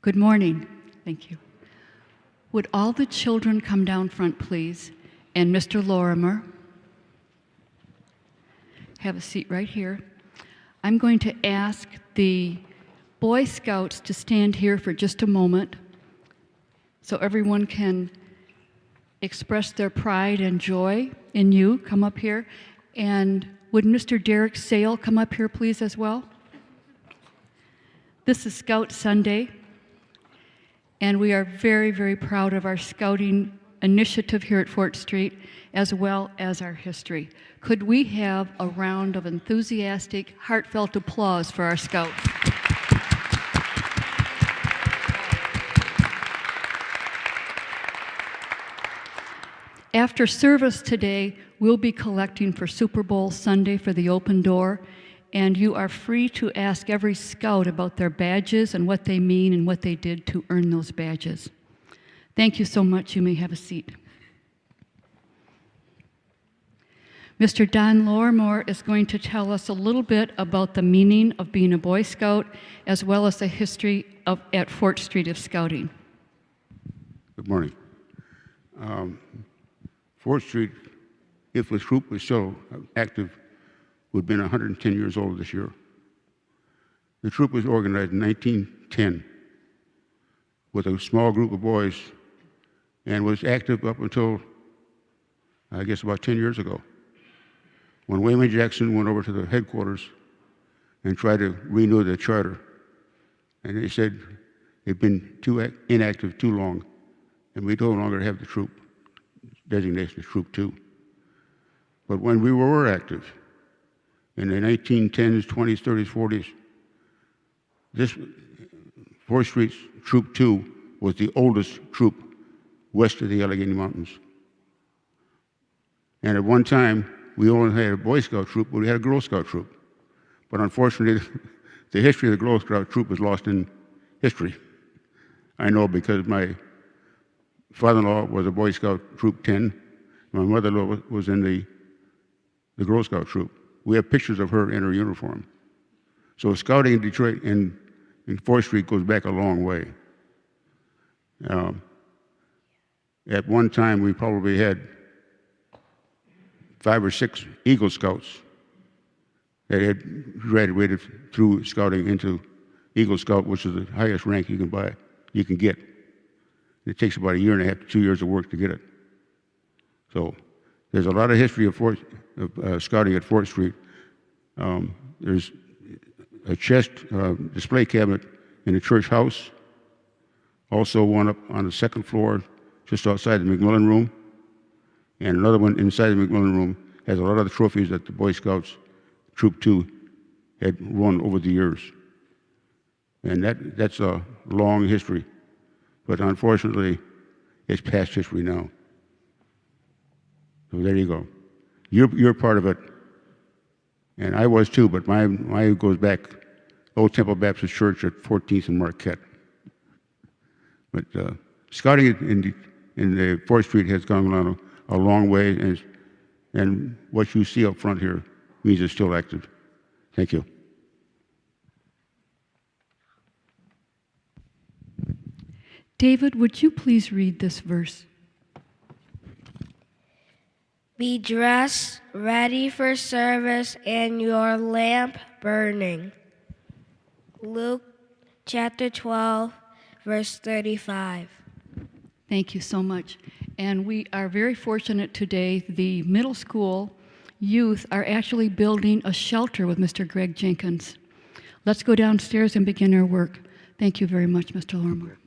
Good morning. Thank you. Would all the children come down front, please? And Mr. Lorimer, have a seat right here. I'm going to ask the Boy Scouts to stand here for just a moment so everyone can express their pride and joy in you. Come up here. And would Mr. Derek Sale come up here, please, as well? This is Scout Sunday, and we are very, very proud of our scouting initiative here at Fort Street, as well as our history. Could we have a round of enthusiastic, heartfelt applause for our scouts? After service today, we'll be collecting for Super Bowl Sunday for the open door, and you are free to ask every scout about their badges and what they mean and what they did to earn those badges. Thank you so much. You may have a seat. Mr. Don Lorimer is going to tell us a little bit about the meaning of being a Boy Scout, as well as the history at Fort Street of Scouting. Good morning. Fort Street, if the troop was still active, would have been 110 years old this year. The troop was organized in 1910 with a small group of boys and was active up until, I guess, about 10 years ago, when Wayman Jackson went over to the headquarters and tried to renew the charter. And they said they'd been inactive too long, and we no longer have the troop designation as Troop 2. But when we were active, in the 1910s, 20s, 30s, 40s, this 4th Street Troop 2 was the oldest troop west of the Allegheny Mountains. And at one time, we only had a Boy Scout troop, but we had a Girl Scout troop. But unfortunately, the history of the Girl Scout troop was lost in history. I know because my father-in-law was a Boy Scout Troop 10. My mother-in-law was in the Girl Scout troop. We have pictures of her in her uniform. So scouting in Detroit and in 4th Street goes back a long way. At one time, we probably had 5 or 6 Eagle Scouts that had graduated through scouting into Eagle Scout, which is the highest rank you can get. It takes about 1.5 years to 2 years of work to get it. So there's a lot of history of scouting at 4th Street. There's a chest display cabinet in the church house, also one up on the 2nd floor just outside the McMillan room, and another one inside the McMillan room has a lot of the trophies that the Boy Scouts Troop 2 had won over the years. And that's a long history. But unfortunately, it's past history now. So there you go. You're part of it, and I was too. But my goes back Old Temple Baptist Church at 14th and Marquette. But scouting in the 4th Street has gone on a long way, and what you see up front here means it's still active. Thank you. David, would you please read this verse? Be dressed, ready for service, and your lamp burning. Luke chapter 12, verse 35. Thank you so much. And we are very fortunate today. The middle school youth are actually building a shelter with Mr. Greg Jenkins. Let's go downstairs and begin our work. Thank you very much, Mr. Lorimer.